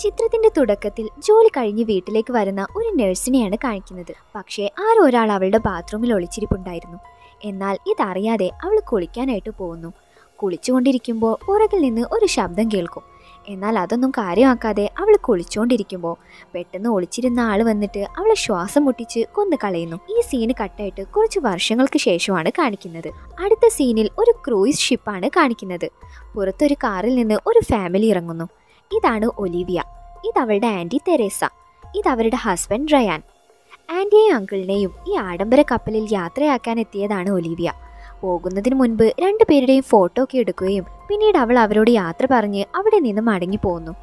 ചിത്രത്തിന്റെ തുടക്കത്തിൽ ജോലി കഴിഞ്ഞ് വീട്ടിലേക്ക് വരുന്ന ഒരു നഴ്സിനെയാണ് കാണിക്കുന്നത്. പക്ഷേ ആരോ ഒരാൾ അവളുടെ ബാത്റൂമിൽ ഒളിച്ചിരിപ്പുണ്ടായിരുന്നു. എന്നാൽ ഇതറിയാതെ അവൾ കുളിക്കാനായിട്ട് പോകുന്നു. കുളിച്ചുകൊണ്ടിരിക്കുമ്പോൾ പുറകിൽ നിന്ന് ഒരു ശബ്ദം കേൾക്കും. എന്നാൽ അതൊന്നും കാര്യമാക്കാതെ അവൾ കുളിച്ചുകൊണ്ടിരിക്കുമ്പോൾ പെട്ടെന്ന് ഒളിച്ചിരുന്ന ആൾ വന്നിട്ട് അവളെ ശ്വാസം മുട്ടിച്ച് കൊന്നു കളയുന്നു. ഈ സീന് കട്ടായിട്ട് കുറച്ച് വർഷങ്ങൾക്ക് ശേഷമാണ് കാണിക്കുന്നത്. അടുത്ത സീനിൽ ഒരു ക്രൂയിസ് ഷിപ്പാണ് കാണിക്കുന്നത്. പുറത്തൊരു കാറിൽ നിന്ന് ഒരു ഫാമിലി ഇറങ്ങുന്നു. ഇതാണ് ഒലിവിയ, ഇതവളുടെ ആൻറ്റി തെരേസ, ഇതവരുടെ ഹസ്ബൻഡ് റയാൻ. ആൻറ്റിയെയും അങ്കിളിനെയും ഈ ആഡംബര കപ്പലിൽ യാത്രയാക്കാൻ എത്തിയതാണ് ഒലിവിയ. പോകുന്നതിന് മുൻപ് രണ്ടുപേരുടെയും ഫോട്ടോ ഒക്കെ എടുക്കുകയും പിന്നീട് അവൾ അവരോട് യാത്ര പറഞ്ഞ് അവിടെ നിന്ന് മടങ്ങി പോകുന്നു.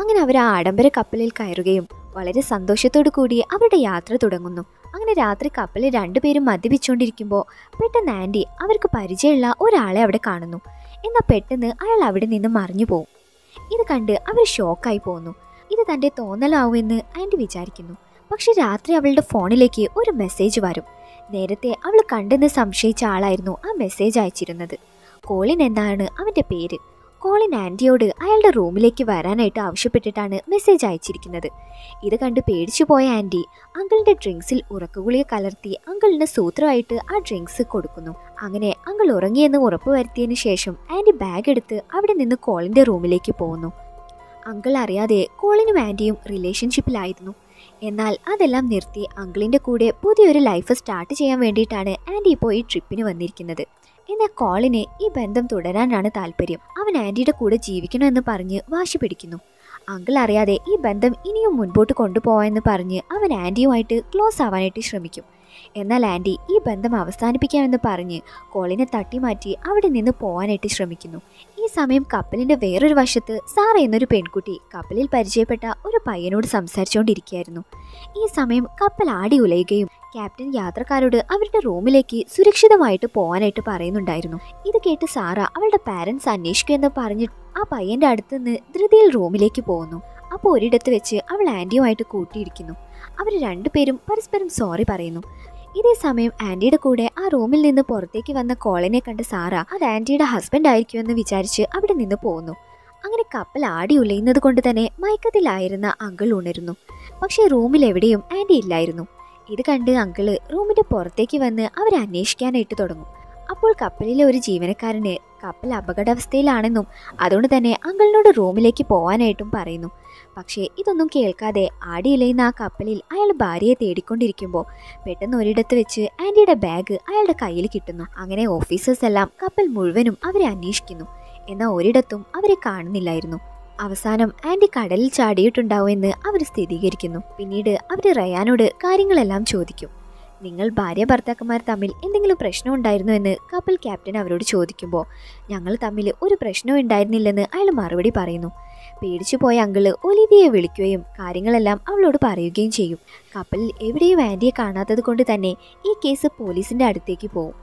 അങ്ങനെ അവർ ആ ആഡംബര കപ്പലിൽ കയറുകയും വളരെ സന്തോഷത്തോടു കൂടി അവരുടെ യാത്ര തുടങ്ങുന്നു. അങ്ങനെ രാത്രി കപ്പലിൽ രണ്ടുപേരും മദ്യപിച്ചുകൊണ്ടിരിക്കുമ്പോൾ പെട്ടെന്ന് ആൻറ്റി അവർക്ക് പരിചയമുള്ള ഒരാളെ അവിടെ കാണുന്നു. എന്നാൽ പെട്ടെന്ന് അയാൾ അവിടെ നിന്ന് മറിഞ്ഞു പോകും. ഇത് കണ്ട് അവർ ഷോക്കായി പോകുന്നു. ഇത് തൻ്റെ തോന്നലാവുമെന്ന് ആൻറ്റി വിചാരിക്കുന്നു. പക്ഷെ രാത്രി അവളുടെ ഫോണിലേക്ക് ഒരു മെസ്സേജ് വരും. നേരത്തെ അവൾ കണ്ടെന്ന് സംശയിച്ച ആളായിരുന്നു ആ മെസ്സേജ് അയച്ചിരുന്നത്. കോളിൻ എന്നാണ് അവൻ്റെ പേര്. കോളിൻ ആൻറ്റിയോട് അയാളുടെ റൂമിലേക്ക് വരാനായിട്ട് ആവശ്യപ്പെട്ടിട്ടാണ് മെസ്സേജ് അയച്ചിരിക്കുന്നത്. ഇത് കണ്ട് പേടിച്ചു പോയ ആൻറ്റി അങ്കിളിൻ്റെ ഡ്രിങ്ക്സിൽ ഉറക്കഗുളിക കലർത്തി അങ്കിളിന് സൂത്രമായിട്ട് ആ ഡ്രിങ്ക്സ് കൊടുക്കുന്നു. അങ്ങനെ അങ്കിൾ ഉറങ്ങിയെന്ന് ഉറപ്പുവരുത്തിയതിനു ശേഷം ആൻറ്റി ബാഗ് എടുത്ത് അവിടെ നിന്ന് കോളിൻ്റെ റൂമിലേക്ക് പോകുന്നു. അങ്കിൾ അറിയാതെ കോളിനും ആൻറ്റിയും റിലേഷൻഷിപ്പിലായിരുന്നു. എന്നാൽ അതെല്ലാം നിർത്തി അങ്കിളിൻ്റെ കൂടെ പുതിയൊരു ലൈഫ് സ്റ്റാർട്ട് ചെയ്യാൻ വേണ്ടിയിട്ടാണ് ആൻറ്റി ഇപ്പോൾ ഈ ട്രിപ്പിന് വന്നിരിക്കുന്നത്. എന്നാൽ കോളിന് ഈ ബന്ധം തുടരാനാണ് താല്പര്യം. അവൻ ആൻറ്റിയുടെ കൂടെ ജീവിക്കണമെന്ന് പറഞ്ഞ് വാശി പിടിക്കുന്നു. അങ്കിൾ അറിയാതെ ഈ ബന്ധം ഇനിയും മുൻപോട്ട് കൊണ്ടുപോകാമെന്ന് പറഞ്ഞ് അവൻ ആൻറ്റിയുമായിട്ട് ക്ലോസ് ആവാനായിട്ട് ശ്രമിക്കും. എന്നാൽ ആൻറ്റി ഈ ബന്ധം അവസാനിപ്പിക്കാമെന്ന് പറഞ്ഞ് കോളിനെ തട്ടിമാറ്റി അവിടെ നിന്ന് പോകാനായിട്ട് ശ്രമിക്കുന്നു. ഈ സമയം കപ്പലിൻ്റെ വേറൊരു വശത്ത് സാറ എന്നൊരു പെൺകുട്ടി കപ്പലിൽ പരിചയപ്പെട്ട ഒരു പയ്യനോട് സംസാരിച്ചുകൊണ്ടിരിക്കുകയായിരുന്നു. ഈ സമയം കപ്പൽ ആടി ഉലയുകയും ക്യാപ്റ്റൻ യാത്രക്കാരോട് അവരുടെ റൂമിലേക്ക് സുരക്ഷിതമായിട്ട് പോകാനായിട്ട് പറയുന്നുണ്ടായിരുന്നു. ഇത് കേട്ട് സാറ അവളുടെ പാരൻസ് അന്വേഷിക്കുമെന്ന് പറഞ്ഞ് ആ പയ്യൻ്റെ അടുത്ത് നിന്ന് ധൃതിയിൽ റൂമിലേക്ക് പോകുന്നു. അപ്പോൾ ഒരിടത്ത് വെച്ച് അവൾ ആൻറ്റിയുമായിട്ട് കൂട്ടിയിരിക്കുന്നു. അവർ രണ്ടുപേരും പരസ്പരം സോറി പറയുന്നു. ഇതേ സമയം ആൻറ്റിയുടെ കൂടെ ആ റൂമിൽ നിന്ന് പുറത്തേക്ക് വന്ന കോളിനെ കണ്ട് സാറ അത് ആൻറ്റിയുടെ ഹസ്ബൻഡ് ആയിരിക്കുമെന്ന് വിചാരിച്ച് അവിടെ നിന്ന് പോകുന്നു. അങ്ങനെ കപ്പൽ ആടി ഉലയുന്നത് കൊണ്ട് തന്നെ മയക്കത്തിലായിരുന്ന അങ്കിൾ ഉണരുന്നു. പക്ഷേ റൂമിൽ എവിടെയും ആൻറ്റി ഇല്ലായിരുന്നു. ഇത് കണ്ട് അങ്കിള് റൂമിൻ്റെ പുറത്തേക്ക് വന്ന് അവരെ അന്വേഷിക്കാനായിട്ട് തുടങ്ങും. അപ്പോൾ കപ്പലിലെ ഒരു ജീവനക്കാരന് കപ്പൽ അപകടാവസ്ഥയിലാണെന്നും അതുകൊണ്ട് തന്നെ അങ്കിളിനോട് റൂമിലേക്ക് പോകാനായിട്ടും പറയുന്നു. പക്ഷേ ഇതൊന്നും കേൾക്കാതെ ആടിയിലയുന്ന ആ കപ്പലിൽ അയാൾ ഭാര്യയെ തേടിക്കൊണ്ടിരിക്കുമ്പോൾ പെട്ടെന്ന് ഒരിടത്ത് വെച്ച് ആൻറ്റിയുടെ ബാഗ് അയാളുടെ കയ്യിൽ കിട്ടുന്നു. അങ്ങനെ ഓഫീസേഴ്സ് എല്ലാം കപ്പൽ മുഴുവനും അവരെ അന്വേഷിക്കുന്നു. എന്നാൽ ഒരിടത്തും അവരെ കാണുന്നില്ലായിരുന്നു. അവസാനം ആൻറ്റി കടലിൽ ചാടിയിട്ടുണ്ടാവുമെന്ന് അവർ സ്ഥിരീകരിക്കുന്നു. പിന്നീട് അവർ റയാനോട് കാര്യങ്ങളെല്ലാം ചോദിക്കും. നിങ്ങൾ ഭാര്യ ഭർത്താക്കന്മാർ തമ്മിൽ എന്തെങ്കിലും പ്രശ്നം ഉണ്ടായിരുന്നോ എന്ന് കപ്പൽ ക്യാപ്റ്റൻ അവരോട് ചോദിക്കുമ്പോൾ ഞങ്ങൾ തമ്മിൽ ഒരു പ്രശ്നവും ഉണ്ടായിരുന്നില്ലെന്ന് അയാൾ മറുപടി പറയുന്നു. പേടിച്ചു പോയ അങ്കിള് ഒലിവിയെ വിളിക്കുകയും കാര്യങ്ങളെല്ലാം അവളോട് പറയുകയും ചെയ്യും. കപ്പലിൽ എവിടെയും ആൻറ്റിയെ കാണാത്തത് കൊണ്ട് തന്നെ ഈ കേസ് പോലീസിൻ്റെ അടുത്തേക്ക് പോകും.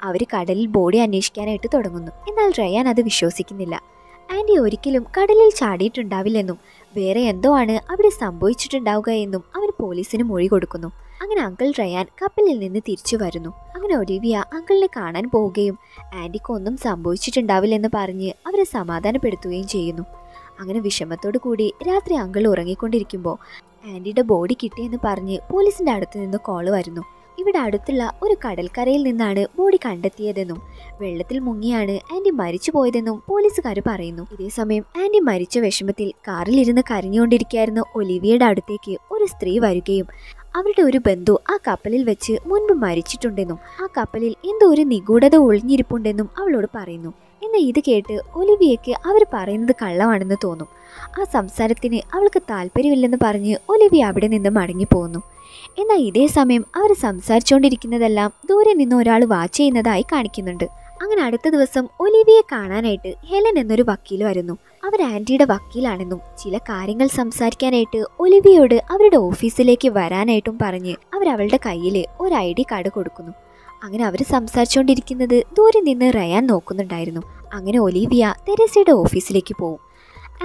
അവർ കടലിൽ ബോഡി അന്വേഷിക്കാനായിട്ട് തുടങ്ങുന്നു. എന്നാൽ റയാൻ അത് വിശ്വസിക്കുന്നില്ല. ആൻറ്റി ഒരിക്കലും കടലിൽ ചാടിയിട്ടുണ്ടാവില്ലെന്നും വേറെ എന്തോ ആണ് അവിടെ സംഭവിച്ചിട്ടുണ്ടാവുക എന്നും അവൻ പോലീസിന് മൊഴി കൊടുക്കുന്നു. അങ്ങനെ അങ്കിൾ റയാൻ കപ്പലിൽ നിന്ന് തിരിച്ചു വരുന്നു. അങ്ങനെ ഒലിവിയ അങ്കിളിനെ കാണാൻ പോവുകയും ആൻറ്റിക്ക് ഒന്നും സംഭവിച്ചിട്ടുണ്ടാവില്ലെന്ന് പറഞ്ഞ് അവരെ സമാധാനപ്പെടുത്തുകയും ചെയ്യുന്നു. അങ്ങനെ വിഷമത്തോടു കൂടി രാത്രി അങ്കിൾ ഉറങ്ങിക്കൊണ്ടിരിക്കുമ്പോൾ ആൻറ്റിയുടെ ബോഡി കിട്ടിയെന്ന് പറഞ്ഞ് പോലീസിൻ്റെ അടുത്ത് നിന്ന് കോള് വരുന്നു. ഇവിടെ അടുത്തുള്ള ഒരു കടൽക്കരയിൽ നിന്നാണ് ബോഡി കണ്ടെത്തിയതെന്നും വെള്ളത്തിൽ മുങ്ങിയാണ് ആൻറ്റി മരിച്ചു പോയതെന്നും പോലീസുകാർ പറയുന്നു. ഇതേസമയം ആൻറ്റി മരിച്ച വിഷമത്തിൽ കാറിലിരുന്ന് കരഞ്ഞുകൊണ്ടിരിക്കുകയായിരുന്ന ഒലിവിയയുടെ അടുത്തേക്ക് ഒരു സ്ത്രീ വരികയും അവരുടെ ഒരു ബന്ധു ആ കപ്പലിൽ വെച്ച് മുൻപ് മരിച്ചിട്ടുണ്ടെന്നും ആ കപ്പലിൽ എന്തോ ഒരു നിഗൂഢത ഒളിഞ്ഞിരിപ്പുണ്ടെന്നും അവളോട് പറയുന്നു. എന്നാൽ ഇത് കേട്ട് ഒലിവിയയ്ക്ക് അവർ പറയുന്നത് കള്ളമാണെന്ന് തോന്നും. ആ സംസാരത്തിന് അവൾക്ക് താല്പര്യമില്ലെന്ന് പറഞ്ഞ് ഒലിവിയ അവിടെ നിന്ന് മടങ്ങിപ്പോകുന്നു. എന്നാൽ ഇതേ സമയം അവർ സംസാരിച്ചുകൊണ്ടിരിക്കുന്നതെല്ലാം ദൂരെ നിന്ന് ഒരാൾ വാച്ച് ചെയ്യുന്നതായി കാണിക്കുന്നുണ്ട്. അങ്ങനെ അടുത്ത ദിവസം ഒലിവിയെ കാണാനായിട്ട് ഹെലൻ എന്നൊരു വക്കീൽ വരുന്നു. അവർ ആൻറ്റിയുടെ വക്കീലാണെന്നും ചില കാര്യങ്ങൾ സംസാരിക്കാനായിട്ട് ഒലിവിയോട് അവരുടെ ഓഫീസിലേക്ക് വരാനായിട്ടും പറഞ്ഞ് അവരുടെ കയ്യിൽ ഒരു ID കാർഡ് കൊടുക്കുന്നു. അങ്ങനെ അവർ സംസാരിച്ചുകൊണ്ടിരിക്കുന്നത് ദൂരെ നിന്ന് റയാൻ നോക്കുന്നുണ്ടായിരുന്നു. അങ്ങനെ ഒലിവിയ തെരേസയുടെ ഓഫീസിലേക്ക് പോകും.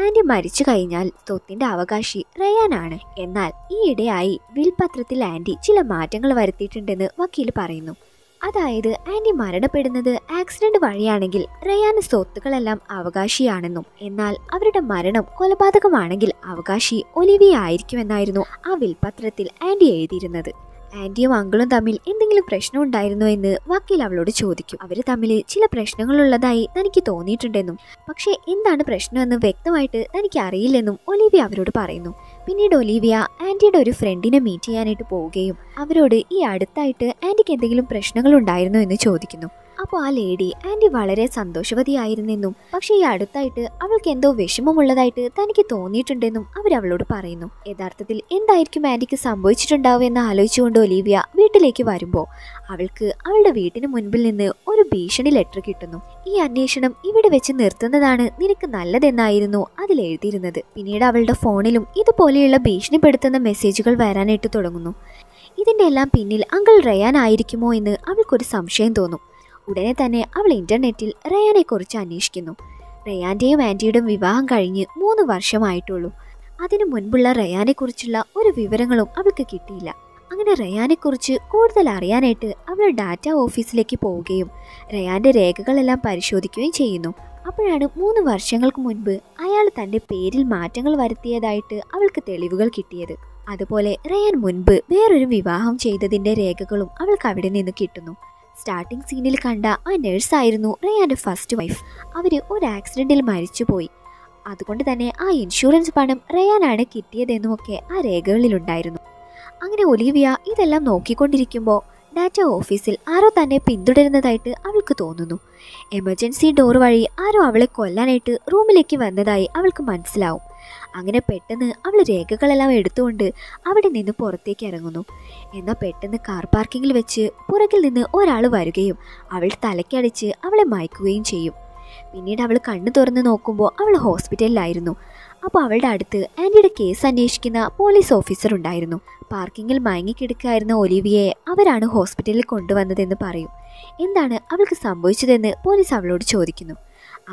ആൻറ്റി മരിച്ചു കഴിഞ്ഞാൽ സ്വത്തിന്റെ അവകാശി റയാനാണ്. എന്നാൽ ഈയിടെയായി വിൽപത്രത്തിൽ ആൻറ്റി ചില മാറ്റങ്ങൾ വരുത്തിയിട്ടുണ്ടെന്ന് വക്കീൽ പറയുന്നു. അതായത് ആന്റി മരണപ്പെടുന്നത് ആക്സിഡന്റ് വഴിയാണെങ്കിൽ റയാന് സ്വത്തുക്കളെല്ലാം അവകാശിയാണെന്നും എന്നാൽ അവരുടെ മരണം കൊലപാതകമാണെങ്കിൽ അവകാശി ഒലിവിയ ആയിരിക്കുമെന്നായിരുന്നു ആ വിൽപത്രത്തിൽ ആന്റി എഴുതിയിരുന്നത്. ആന്റിയും അങ്കിളും തമ്മിൽ എന്തെങ്കിലും പ്രശ്നം ഉണ്ടായിരുന്നോ എന്ന് വക്കീൽ അവളോട് ചോദിക്കും. അവര് തമ്മിൽ ചില പ്രശ്നങ്ങളുള്ളതായി തനിക്ക് തോന്നിയിട്ടുണ്ടെന്നും പക്ഷേ എന്താണ് പ്രശ്നമെന്ന് വ്യക്തമായിട്ട് തനിക്ക് അറിയില്ലെന്നും ഒലിവിയ അവരോട് പറയുന്നു. പിന്നീട് ഒലിവിയ ആന്റിയുടെ ഒരു ഫ്രണ്ടിനെ മീറ്റ് ചെയ്യാനായിട്ട് പോവുകയും അവരോട് ഈ അടുത്തായിട്ട് ആന്റിക്ക് എന്തെങ്കിലും പ്രശ്നങ്ങൾ ഉണ്ടായിരുന്നോ എന്ന് ചോദിക്കുന്നു. അപ്പോൾ ആ ലേഡി ആന്റി വളരെ സന്തോഷവതിയായിരുന്നെന്നും പക്ഷേ ഈ അടുത്തായിട്ട് അവൾക്ക് എന്തോ വിഷമമുള്ളതായിട്ട് തനിക്ക് തോന്നിയിട്ടുണ്ടെന്നും അവരവളോട് പറയുന്നു. യഥാർത്ഥത്തിൽ എന്തായിരിക്കും ആന്റിക്ക് സംഭവിച്ചിട്ടുണ്ടാവുക എന്ന് ആലോചിച്ചുകൊണ്ട് ഒലിവിയ വീട്ടിലേക്ക് വരുമ്പോൾ അവൾക്ക് അവളുടെ വീട്ടിന് മുൻപിൽ നിന്ന് ഒരു ഭീഷണി ലെറ്റർ കിട്ടുന്നു. ഈ അന്വേഷണം ഇവിടെ വെച്ച് നിർത്തുന്നതാണ് നിനക്ക് നല്ലതെന്നായിരുന്നു അതിൽ എഴുതിയിരുന്നത്. പിന്നീട് അവളുടെ ഫോണിലും ഇതുപോലെയുള്ള ഭീഷണിപ്പെടുത്തുന്ന മെസ്സേജുകൾ വരാനായിട്ട് തുടങ്ങുന്നു. ഇതിന്റെ എല്ലാം പിന്നിൽ അങ്കിൾ റയാൻ ആയിരിക്കുമോ എന്ന് അവൾക്കൊരു സംശയം തോന്നും. ഉടനെ തന്നെ അവൾ ഇന്റർനെറ്റിൽ റയാനെ കുറിച്ച് അന്വേഷിക്കുന്നു. റയാന്റെയും ആന്റിയുടെയും വിവാഹം കഴിഞ്ഞ് 3 വർഷമായിട്ടുള്ളൂ. അതിനു മുൻപുള്ള റയാനെ കുറിച്ചുള്ള ഒരു വിവരങ്ങളും അവൾക്ക് കിട്ടിയില്ല. അങ്ങനെ റയാനെ കുറിച്ച് കൂടുതൽ അറിയാനായിട്ട് അവൾ ഡാറ്റ ഓഫീസിലേക്ക് പോവുകയും റയാന്റെ രേഖകളെല്ലാം പരിശോധിക്കുകയും ചെയ്യുന്നു. അപ്പോഴാണ് 3 വർഷങ്ങൾക്ക് മുൻപ് അയാൾ തന്റെ പേരിൽ മാറ്റങ്ങൾ വരുത്തിയതായിട്ട് അവൾക്ക് തെളിവുകൾ കിട്ടിയത്. അതുപോലെ റയാൻ മുൻപ് വേറൊരു വിവാഹം ചെയ്തതിന്റെ രേഖകളും അവൾക്ക് അവിടെ നിന്ന് കിട്ടുന്നു. സ്റ്റാർട്ടിംഗ് സീനിൽ കണ്ട ആ നഴ്സായിരുന്നു റയാന്റെ ഫസ്റ്റ് വൈഫ്. അവര് ഒരു ആക്സിഡന്റിൽ മരിച്ചുപോയി. അതുകൊണ്ട് തന്നെ ആ ഇൻഷുറൻസ് പണം റയാനാണ് കിട്ടിയതെന്നുമൊക്കെ ആ രേഖകളിലുണ്ടായിരുന്നു. അങ്ങനെ ഒലിവിയ ഇതെല്ലാം നോക്കിക്കൊണ്ടിരിക്കുമ്പോൾ ഡാറ്റ ഓഫീസിൽ ആരോ തന്നെ പിന്തുടരുന്നതായിട്ട് അവൾക്ക് തോന്നുന്നു. എമർജൻസി ഡോർ വഴി ആരോ അവളെ കൊല്ലാനായിട്ട് റൂമിലേക്ക് വന്നതായി അവൾക്ക് മനസ്സിലാവും. അങ്ങനെ പെട്ടെന്ന് അവൾ രേഖകളെല്ലാം എടുത്തുകൊണ്ട് അവിടെ നിന്ന് പുറത്തേക്ക് ഇറങ്ങുന്നു. എന്നാൽ പെട്ടെന്ന് കാർ പാർക്കിങ്ങിൽ വെച്ച് പുറകിൽ നിന്ന് ഒരാൾ വരികയും അവൾ തലയ്ക്കടിച്ച് അവളെ മയക്കുകയും ചെയ്യും. പിന്നീട് അവൾ കണ്ണു തുറന്ന് നോക്കുമ്പോൾ അവൾ ഹോസ്പിറ്റലിലായിരുന്നു. അപ്പോൾ അവളുടെ അടുത്ത് ആന്റിയുടെ കേസ് അന്വേഷിക്കുന്ന പോലീസ് ഓഫീസർ ഉണ്ടായിരുന്നു. പാർക്കിങ്ങിൽ മയങ്ങിക്കിടക്കായിരുന്ന ഒലിവിയയെ അവരാണ് ഹോസ്പിറ്റലിൽ കൊണ്ടുവന്നതെന്ന് പറയും. എന്താണ് അവൾക്ക് സംഭവിച്ചതെന്ന് പോലീസ് അവളോട് ചോദിക്കുന്നു.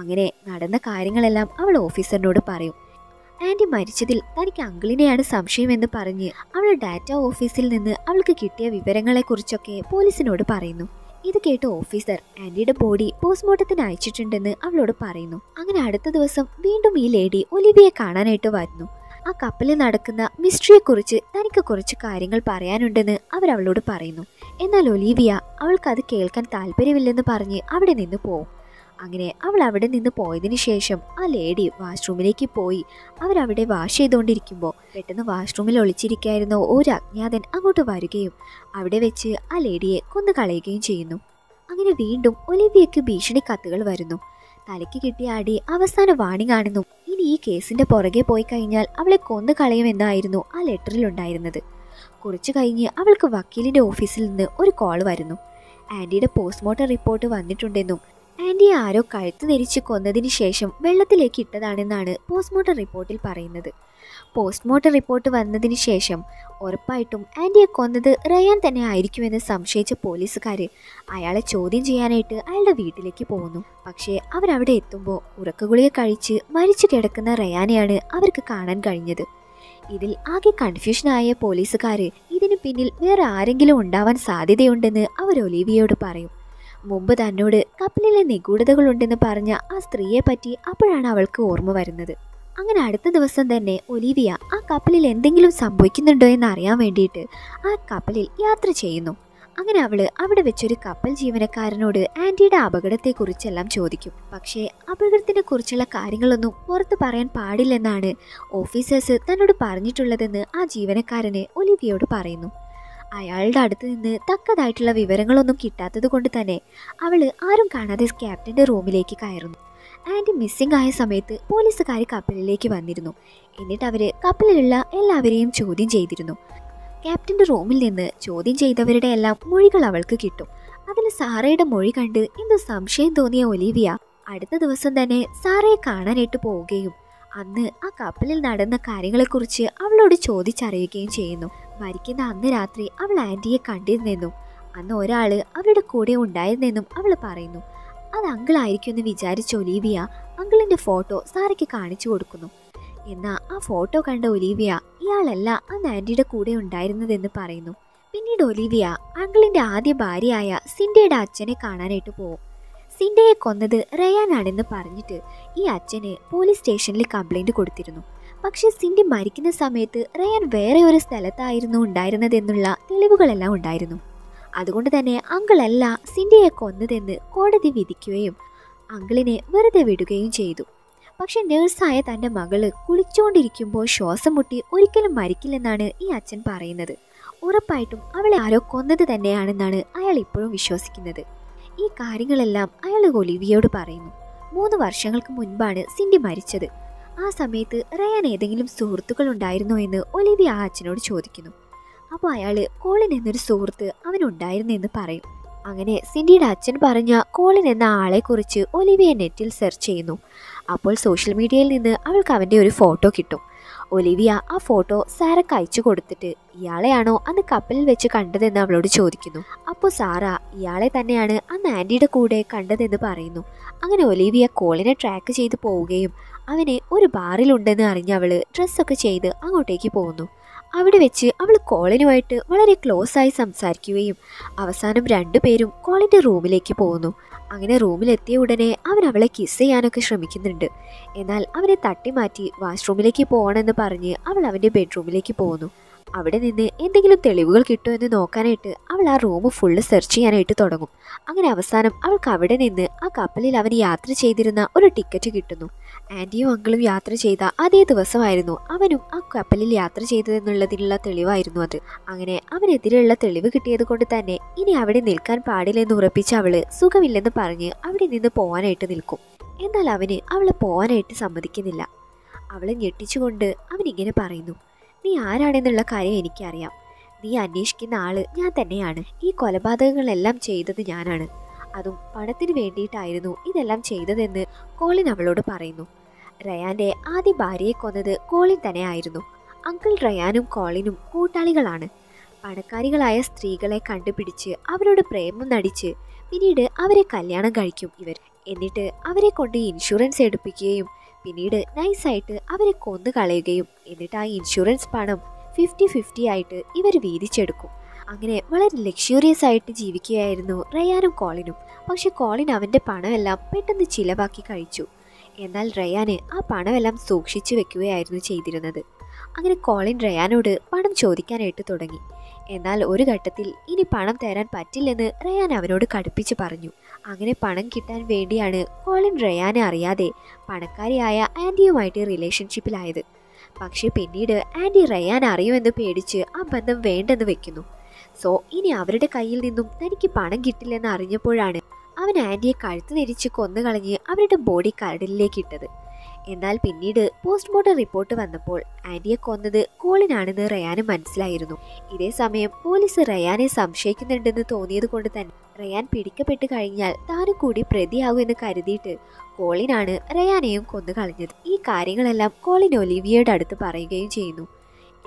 അങ്ങനെ നടന്ന കാര്യങ്ങളെല്ലാം അവൾ ഓഫീസറിനോട് പറയും. ആന്റി മരിച്ചതിൽ തനിക്ക് അങ്കിളിനെയാണ് സംശയമെന്ന് പറഞ്ഞ് അവൾ ഡാറ്റ ഓഫീസിൽ നിന്ന് അവൾക്ക് കിട്ടിയ വിവരങ്ങളെക്കുറിച്ചൊക്കെ പോലീസിനോട് പറയുന്നു. ഇത് കേട്ട് ഓഫീസർ ആന്റിയുടെ ബോഡി പോസ്റ്റ്മോർട്ടത്തിന് അയച്ചിട്ടുണ്ടെന്ന് അവളോട് പറയുന്നു. അങ്ങനെ അടുത്ത ദിവസം വീണ്ടും ഈ ലേഡി ഒലിവിയെ കാണാനായിട്ട് വരുന്നു. ആ കപ്പലിൽ നടക്കുന്ന മിസ്റ്ററിയെക്കുറിച്ച് തനിക്ക് കുറച്ച് കാര്യങ്ങൾ പറയാനുണ്ടെന്ന് അവരവളോട് പറയുന്നു. എന്നാൽ ഒലിവിയ അവൾക്കത് കേൾക്കാൻ താല്പര്യമില്ലെന്ന് പറഞ്ഞ് അവിടെ നിന്ന് പോവും. അങ്ങനെ അവൾ അവിടെ നിന്ന് പോയതിനു ശേഷം ആ ലേഡി വാഷ്റൂമിലേക്ക് പോയി. അവരവിടെ വാഷ് ചെയ്തുകൊണ്ടിരിക്കുമ്പോൾ പെട്ടെന്ന് വാഷ്റൂമിൽ ഒളിച്ചിരിക്കായിരുന്ന ഒരു അജ്ഞാതൻ അങ്ങോട്ട് വരികയും അവിടെ വെച്ച് ആ ലേഡിയെ കൊന്നു കളയുകയും ചെയ്യുന്നു. അങ്ങനെ വീണ്ടും ഒലിവിയയ്ക്ക് ഭീഷണി കത്തുകൾ വരുന്നു. തലയ്ക്ക് കിട്ടിയ അടി അവസാന വാണിംഗ് ആണെന്നും ഇനി ഈ കേസിന്റെ പുറകെ പോയി കഴിഞ്ഞാൽ അവളെ കൊന്നു കളയുമെന്നായിരുന്നു ആ ലെറ്ററിൽ ഉണ്ടായിരുന്നത്. കുറച്ചു കഴിഞ്ഞ് അവൾക്ക് വക്കീലിന്റെ ഓഫീസിൽ നിന്ന് ഒരു കോൾ വരുന്നു. ആന്റിയുടെ പോസ്റ്റ്മോർട്ടം റിപ്പോർട്ട് വന്നിട്ടുണ്ടെന്നും ആന്റിയെ ആരോ കഴുത്ത് നെരിച്ച് കൊന്നതിന് ശേഷം വെള്ളത്തിലേക്ക് ഇട്ടതാണെന്നാണ് പോസ്റ്റ്മോർട്ടം റിപ്പോർട്ടിൽ പറയുന്നത്. പോസ്റ്റ്മോർട്ടം റിപ്പോർട്ട് വന്നതിന് ശേഷം ഉറപ്പായിട്ടും ആന്റിയെ കൊന്നത് റയാൻ തന്നെ ആയിരിക്കുമെന്ന് സംശയിച്ച പോലീസുകാർ അയാളെ ചോദ്യം ചെയ്യാനായിട്ട് അയാളുടെ വീട്ടിലേക്ക് പോകുന്നു. പക്ഷേ അവരവിടെ എത്തുമ്പോൾ ഉറക്കഗുളിക കഴിച്ച് മരിച്ചു കിടക്കുന്ന റയാനെയാണ് അവർക്ക് കാണാൻ കഴിഞ്ഞത്. ഇതിൽ ആകെ കൺഫ്യൂഷനായ പോലീസുകാർ ഇതിന് പിന്നിൽ വേറെ ആരെങ്കിലും ഉണ്ടാവാൻ സാധ്യതയുണ്ടെന്ന് അവർ ഒലിവിയയോട് പറയും. മുമ്പ് തന്നോട് കപ്പലിലെ നിഗൂഢതകളുണ്ടെന്ന് പറഞ്ഞ ആ സ്ത്രീയെ പറ്റി അപ്പോഴാണ് അവൾക്ക് ഓർമ്മ വരുന്നത്. അങ്ങനെ അടുത്ത ദിവസം തന്നെ ഒലിവിയ ആ കപ്പലിൽ എന്തെങ്കിലും സംഭവിക്കുന്നുണ്ടോ എന്ന് അറിയാൻ വേണ്ടിയിട്ട് ആ കപ്പലിൽ യാത്ര ചെയ്യുന്നു. അങ്ങനെ അവള് അവിടെ വെച്ചൊരു കപ്പൽ ജീവനക്കാരനോട് ആന്റിയുടെ അപകടത്തെക്കുറിച്ചെല്ലാം ചോദിക്കും. പക്ഷേ അപകടത്തിനെ കുറിച്ചുള്ള കാര്യങ്ങളൊന്നും പുറത്ത് പറയാൻ പാടില്ലെന്നാണ് ഓഫീസേഴ്സ് തന്നോട് പറഞ്ഞിട്ടുള്ളതെന്ന് ആ ജീവനക്കാരന് ഒലിവിയയോട് പറയുന്നു. അയാളുടെ അടുത്ത് നിന്ന് തക്കതായിട്ടുള്ള വിവരങ്ങളൊന്നും കിട്ടാത്തത് കൊണ്ട് തന്നെ അവള് ആരും കാണാതെ ക്യാപ്റ്റന്റെ റൂമിലേക്ക് കയറുന്നു. ആന്റി മിസ്സിംഗ് ആയ സമയത്ത് പോലീസുകാർ കപ്പലിലേക്ക് വന്നിരുന്നു. എന്നിട്ട് അവര് കപ്പലിലുള്ള എല്ലാവരെയും ചോദ്യം ചെയ്തിരുന്നു. ക്യാപ്റ്റന്റെ റൂമിൽ നിന്ന് ചോദ്യം ചെയ്തവരുടെ എല്ലാം മൊഴികൾ അവൾക്ക് കിട്ടും. അതിൽ സാറയുടെ മൊഴി കണ്ട് എന്തോ സംശയം തോന്നിയ ഒലിവിയ അടുത്ത ദിവസം തന്നെ സാറയെ കാണാനായിട്ട് പോവുകയും അന്ന് ആ കപ്പലിൽ നടന്ന കാര്യങ്ങളെക്കുറിച്ച് അവളോട് ചോദിച്ചറിയുകയും ചെയ്യുന്നു. മരിക്കുന്ന അന്ന് രാത്രി അവൾ ആന്റിയെ കണ്ടിരുന്നെന്നും അന്ന് ഒരാള് അവരുടെ കൂടെ ഉണ്ടായിരുന്നെന്നും അവൾ പറയുന്നു. അത് അങ്കിളായിരിക്കുമെന്ന് വിചാരിച്ച ഒലിവിയ അങ്കിളിന്റെ ഫോട്ടോ സാറയ്ക്ക് കാണിച്ചു കൊടുക്കുന്നു. എന്നാൽ ആ ഫോട്ടോ കണ്ട ഒലിവിയ ഇയാളല്ല അന്ന് ആന്റിയുടെ കൂടെ ഉണ്ടായിരുന്നതെന്ന് പറയുന്നു. പിന്നീട് ഒലിവിയ അങ്കിളിന്റെ ആദ്യ ഭാര്യയായ സിൻഡയുടെ അച്ഛനെ കാണാനായിട്ട് പോകും. സിൻഡയെ കൊന്നത് റയാനാണെന്ന് പറഞ്ഞിട്ട് ഈ അച്ഛന് പോലീസ് സ്റ്റേഷനിൽ കംപ്ലൈന്റ് കൊടുത്തിരുന്നു. പക്ഷെ സിൻഡി മരിക്കുന്ന സമയത്ത് റയാൻ വേറെ ഒരു സ്ഥലത്തായിരുന്നു ഉണ്ടായിരുന്നതെന്നുള്ള തെളിവുകളെല്ലാം ഉണ്ടായിരുന്നു. അതുകൊണ്ട് തന്നെ അങ്കിളല്ല സിൻഡിയെ കൊന്നതെന്ന് കോടതി വിധിക്കുകയും അങ്കിളിനെ വെറുതെ വിടുകയും ചെയ്തു. പക്ഷെ നേഴ്സായ തൻ്റെ മകള് കുളിച്ചുകൊണ്ടിരിക്കുമ്പോൾ ശ്വാസം മുട്ടി ഒരിക്കലും മരിക്കില്ലെന്നാണ് ഈ അച്ഛൻ പറയുന്നത്. ഉറപ്പായിട്ടും അവളെ ആരോ കൊന്നത് തന്നെയാണെന്നാണ് അയാൾ ഇപ്പോഴും വിശ്വസിക്കുന്നത്. ഈ കാര്യങ്ങളെല്ലാം അയാൾ ഒലിവിയയോട് പറയുന്നു. 3 വർഷങ്ങൾക്ക് മുൻപാണ് സിൻഡി മരിച്ചത്. ആ സമയത്ത് റയാൻ ഏതെങ്കിലും സുഹൃത്തുക്കൾ ഉണ്ടായിരുന്നോ എന്ന് ഒലിവിയ ആ അച്ഛനോട് ചോദിക്കുന്നു. അപ്പോൾ അയാൾ കോളിൻ എന്നൊരു സുഹൃത്ത് അവനുണ്ടായിരുന്നു എന്ന് പറയും. അങ്ങനെ സിൻഡിയുടെ അച്ഛൻ പറഞ്ഞ കോളിൻ എന്ന ആളെക്കുറിച്ച് ഒലിവിയ നെറ്റിൽ സെർച്ച് ചെയ്യുന്നു. അപ്പോൾ സോഷ്യൽ മീഡിയയിൽ നിന്ന് അവൾക്ക് അവൻ്റെ ഒരു ഫോട്ടോ കിട്ടും. ഒലിവിയ ആ ഫോട്ടോ സാറയ്ക്ക് അയച്ചു കൊടുത്തിട്ട് ഇയാളെയാണോ അന്ന് കപ്പലിൽ വെച്ച് കണ്ടതെന്ന് അവളോട് ചോദിക്കുന്നു. അപ്പോൾ സാറ ഇയാളെ തന്നെയാണ് അന്ന് ആൻറ്റിയുടെ കൂടെ കണ്ടതെന്ന് പറയുന്നു. അങ്ങനെ ഒലിവിയ കോളിനെ ട്രാക്ക് ചെയ്ത് പോവുകയും അവനെ ഒരു ബാറിലുണ്ടെന്ന് അറിഞ്ഞ് അവൾ ഡ്രസ്സൊക്കെ ചെയ്ത് അങ്ങോട്ടേക്ക് പോകുന്നു. അവിടെ വെച്ച് അവൾ കോളിനുമായിട്ട് വളരെ ക്ലോസ് ആയി സംസാരിക്കുകയും അവസാനം 2 പേരും കോളിൻ്റെ റൂമിലേക്ക് പോകുന്നു. അങ്ങനെ റൂമിലെത്തിയ ഉടനെ അവൻ അവളെ കിസ് ചെയ്യാനൊക്കെ ശ്രമിക്കുന്നുണ്ട്. എന്നാൽ അവനെ തട്ടിമാറ്റി വാഷ്റൂമിലേക്ക് പോകണമെന്ന് പറഞ്ഞ് അവൾ അവൻ്റെ ബെഡ്റൂമിലേക്ക് പോകുന്നു. അവിടെ നിന്ന് എന്തെങ്കിലും തെളിവുകൾ കിട്ടുമോ എന്ന് നോക്കാനായിട്ട് അവൾ ആ റൂം ഫുള്ള് സെർച്ച് ചെയ്യാനായിട്ട് തുടങ്ങും. അങ്ങനെ അവസാനം അവൾക്ക് അവിടെ നിന്ന് ആ കപ്പലിൽ അവന് യാത്ര ചെയ്തിരുന്ന ഒരു ടിക്കറ്റ് കിട്ടുന്നു. ആൻറ്റിയും അങ്കിളും യാത്ര ചെയ്ത അതേ ദിവസമായിരുന്നു അവനും ആ കപ്പലിൽ യാത്ര ചെയ്തതെന്നുള്ളതിനുള്ള തെളിവായിരുന്നു അത്. അങ്ങനെ അവനെതിരെയുള്ള തെളിവ് കിട്ടിയത് കൊണ്ട് തന്നെ ഇനി അവിടെ നിൽക്കാൻ പാടില്ലെന്ന് ഉറപ്പിച്ച് അവള് സുഖമില്ലെന്ന് പറഞ്ഞ് അവിടെ നിന്ന് പോകാനായിട്ട് നിൽക്കും. എന്നാൽ അവന് അവളെ പോകാനായിട്ട് സമ്മതിക്കുന്നില്ല. അവളെ ഞെട്ടിച്ചുകൊണ്ട് അവനിങ്ങനെ പറയുന്നു, നീ ആരാണെന്നുള്ള കാര്യം എനിക്കറിയാം. നീ അന്വേഷിക്കുന്ന ആള് ഞാൻ തന്നെയാണ്. ഈ കൊലപാതകങ്ങളെല്ലാം ചെയ്തത് ഞാനാണ്. അതും പണത്തിന് വേണ്ടിയിട്ടായിരുന്നു ഇതെല്ലാം ചെയ്തതെന്ന് കോളിൻ അവളോട് പറയുന്നു. റയാന്റെ ആദ്യ ഭാര്യയെ കൊന്നത് കോളിൻ തന്നെ ആയിരുന്നു. അങ്കിൾ റയാനും കോളിനും കൂട്ടാളികളാണ്. പണക്കാരികളായ സ്ത്രീകളെ കണ്ടുപിടിച്ച് അവരോട് പ്രേമം നടിച്ച് പിന്നീട് അവരെ കല്യാണം കഴിക്കും ഇവർ. എന്നിട്ട് അവരെ കൊണ്ട് ഇൻഷുറൻസ് എടുപ്പിക്കുകയും പിന്നീട് നൈസായിട്ട് അവരെ കൊന്നു കളയുകയും എന്നിട്ട് ആ ഇൻഷുറൻസ് പണം 50-50 ആയിട്ട് ഇവർ വീതിച്ചെടുക്കും. അങ്ങനെ വളരെ ലക്ഷ്യൂറിയസ് ആയിട്ട് ജീവിക്കുകയായിരുന്നു റയാനും കോളിനും. പക്ഷെ കോളിൻ അവൻ്റെ പണമെല്ലാം പെട്ടെന്ന് ചിലവാക്കി കഴിച്ചു. എന്നാൽ റയാന് ആ പണമെല്ലാം സൂക്ഷിച്ചു വെക്കുകയായിരുന്നു ചെയ്തിരുന്നത്. അങ്ങനെ കോളിൻ റയാനോട് പണം ചോദിക്കാനായിട്ട് തുടങ്ങി. എന്നാൽ ഒരു ഘട്ടത്തിൽ ഇനി പണം തരാൻ പറ്റില്ലെന്ന് റയാൻ അവനോട് കടുപ്പിച്ച് പറഞ്ഞു. അങ്ങനെ പണം കിട്ടാൻ വേണ്ടിയാണ് കോളിൻ റയാനെ അറിയാതെ പണക്കാരിയായ ആൻറ്റിയുമായിട്ട് റിലേഷൻഷിപ്പിലായത്. പക്ഷെ പിന്നീട് ആൻറ്റി റയാൻ അറിയുമെന്ന് പേടിച്ച് ആ ബന്ധം വേണ്ടെന്ന് വെക്കുന്നു. സോ ഇനി അവരുടെ കയ്യിൽ നിന്നും തനിക്ക് പണം കിട്ടില്ലെന്ന് അറിഞ്ഞപ്പോഴാണ് അവൻ ആൻറ്റിയെ കഴുത്ത് നെരിച്ച് കൊന്നുകളഞ്ഞ് അവരുടെ ബോഡി കടലിലേക്ക് ഇട്ടത്. എന്നാൽ പിന്നീട് പോസ്റ്റ്മോർട്ടം റിപ്പോർട്ട് വന്നപ്പോൾ ആൻറ്റിയെ കൊന്നത് കോളിനാണെന്ന് റയാന് മനസ്സിലായിരുന്നു. ഇതേ സമയം പോലീസ് റയാനെ സംശയിക്കുന്നുണ്ടെന്ന് തോന്നിയത് കൊണ്ട് തന്നെ റയാൻ പിടിക്കപ്പെട്ട് കഴിഞ്ഞാൽ താനും കൂടി പ്രതിയാകുമെന്ന് കരുതിയിട്ട് കോളിനാണ് റയാനെയും കൊന്നുകളഞ്ഞത്. ഈ കാര്യങ്ങളെല്ലാം കോളിൻ ഒലിവിയയുടെ അടുത്ത് പറയുകയും ചെയ്യുന്നു.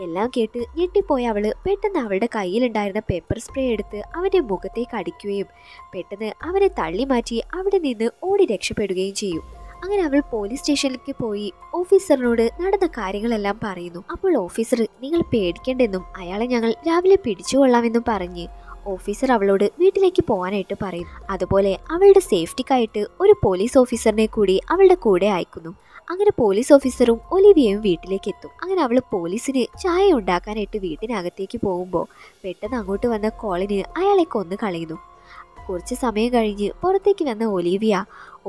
എല്ലാം കേട്ട് ഞെട്ടിപ്പോയ അവള് പെട്ടെന്ന് അവളുടെ കയ്യിലുണ്ടായിരുന്ന പെപ്പർ സ്പ്രേ എടുത്ത് അവൻ്റെ മുഖത്തേക്ക് അടിക്കുകയും പെട്ടെന്ന് അവനെ തള്ളി മാറ്റി അവിടെ നിന്ന് ഓടി രക്ഷപ്പെടുകയും ചെയ്യും. അങ്ങനെ അവൾ പോലീസ് സ്റ്റേഷനിലേക്ക് പോയി ഓഫീസറിനോട് നടന്ന കാര്യങ്ങളെല്ലാം പറയുന്നു. അപ്പോൾ ഓഫീസർ നിങ്ങൾ പേടിക്കേണ്ടെന്നും അയാളെ ഞങ്ങൾ രാവിലെ പിടിച്ചുകൊള്ളാമെന്നും പറഞ്ഞ് ഓഫീസർ അവളോട് വീട്ടിലേക്ക് പോകാനായിട്ട് പറയും. അതുപോലെ അവളുടെ സേഫ്റ്റിക്കായിട്ട് ഒരു പോലീസ് ഓഫീസറിനെ കൂടി അവളുടെ കൂടെ അയക്കുന്നു. അങ്ങനെ പോലീസ് ഓഫീസറും ഒലിവിയയും വീട്ടിലേക്ക് എത്തും. അങ്ങനെ അവൾ പോലീസിന് ചായ ഉണ്ടാക്കാനായിട്ട് വീട്ടിനകത്തേക്ക് പോകുമ്പോൾ പെട്ടെന്ന് അങ്ങോട്ട് വന്ന കോളിന് അയാളെ കൊന്നു കളയുന്നു. കുറച്ച് സമയം കഴിഞ്ഞ് പുറത്തേക്ക് വന്ന ഒലിവിയ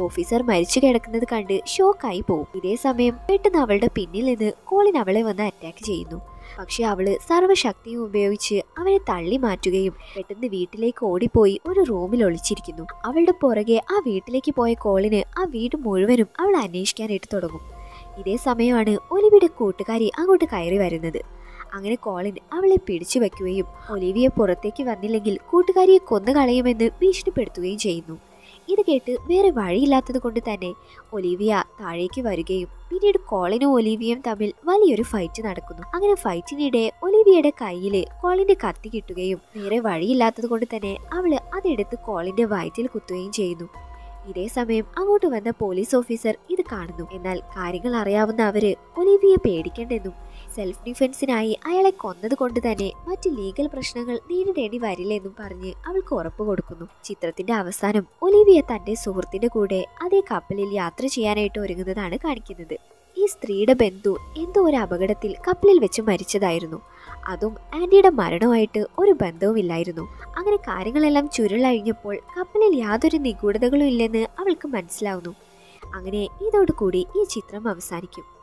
ഓഫീസർ മരിച്ചു കിടക്കുന്നത് കണ്ട് ഷോക്കായി പോകും. ഇതേ സമയം പെട്ടെന്ന് അവളുടെ പിന്നിൽ നിന്ന് കോളിൻ അവളെ വന്ന് അറ്റാക്ക് ചെയ്യുന്നു. പക്ഷെ അവള് സർവ്വശക്തിയും ഉപയോഗിച്ച് അവനെ തള്ളി മാറ്റുകയും പെട്ടെന്ന് വീട്ടിലേക്ക് ഓടിപ്പോയി ഒരു റൂമിൽ ഒളിച്ചിരിക്കുന്നു. അവളുടെ പുറകെ ആ വീട്ടിലേക്ക് പോയ കോളിന് ആ വീട് മുഴുവനും അവൾ അന്വേഷിക്കാനായിട്ട് തുടങ്ങും. ഇതേ സമയമാണ് ഒലിവിയുടെ കൂട്ടുകാരി അങ്ങോട്ട് കയറി വരുന്നത്. അങ്ങനെ കോളിൻ അവളെ പിടിച്ചു വെക്കുകയും ഒലിവിയ പുറത്തേക്ക് വന്നില്ലെങ്കിൽ കൂട്ടുകാരിയെ കൊന്നുകളയുമെന്ന് ഭീഷണിപ്പെടുത്തുകയും ചെയ്യുന്നു. ഇത് കേട്ട് വേറെ വഴിയില്ലാത്തത് കൊണ്ട് തന്നെ ഒലിവിയ താഴേക്ക് വരികയും പിന്നീട് കോളിനും ഒലിവിയയും തമ്മിൽ വലിയൊരു ഫൈറ്റ് നടക്കുന്നു. അങ്ങനെ ഫൈറ്റിനിടെ ഒലിവിയയുടെ കയ്യിൽ കോളിന്റെ കത്തി കിട്ടുകയും വേറെ വഴിയില്ലാത്തത് കൊണ്ട് തന്നെ അവള് അതെടുത്ത് കോളിന്റെ വയറ്റിൽ കുത്തുകയും ചെയ്യുന്നു. ഇതേ സമയം അങ്ങോട്ട് വന്ന പോലീസ് ഓഫീസർ ഇത് കാണുന്നു. എന്നാൽ കാര്യങ്ങൾ അറിയാവുന്ന അവര് ഒലിവിയെ പേടിക്കണ്ടെന്നും സെൽഫ് ഡിഫെൻസിനായി അയാളെ കൊന്നത് കൊണ്ട് തന്നെ മറ്റ് ലീഗൽ പ്രശ്നങ്ങൾ നേരിടേണ്ടി വരില്ലെന്നും പറഞ്ഞ് അവൾക്ക് ഉറപ്പ് കൊടുക്കുന്നു. ചിത്രത്തിന്റെ അവസാനം ഒലിവിയ തന്റെ സുഹൃത്തിന്റെ കൂടെ അതേ കപ്പലിൽ യാത്ര ചെയ്യാനായിട്ട് ഒരുങ്ങുന്നതാണ് കാണിക്കുന്നത്. ഈ സ്ത്രീയുടെ ബന്ധു എന്തോ ഒരു അപകടത്തിൽ കപ്പലിൽ വെച്ച് മരിച്ചതായിരുന്നു. അതും ആന്റിയുടെ മരണവുമായിട്ട് ഒരു ബന്ധവുമില്ലായിരുന്നു. അങ്ങനെ കാര്യങ്ങളെല്ലാം ചുരുളഴിഞ്ഞപ്പോൾ കപ്പലിൽ യാതൊരു നിഗൂഢതകളും ഇല്ലെന്ന് അവൾക്ക് മനസ്സിലാവുന്നു. അങ്ങനെ ഇതോടുകൂടി ഈ ചിത്രം അവസാനിക്കും.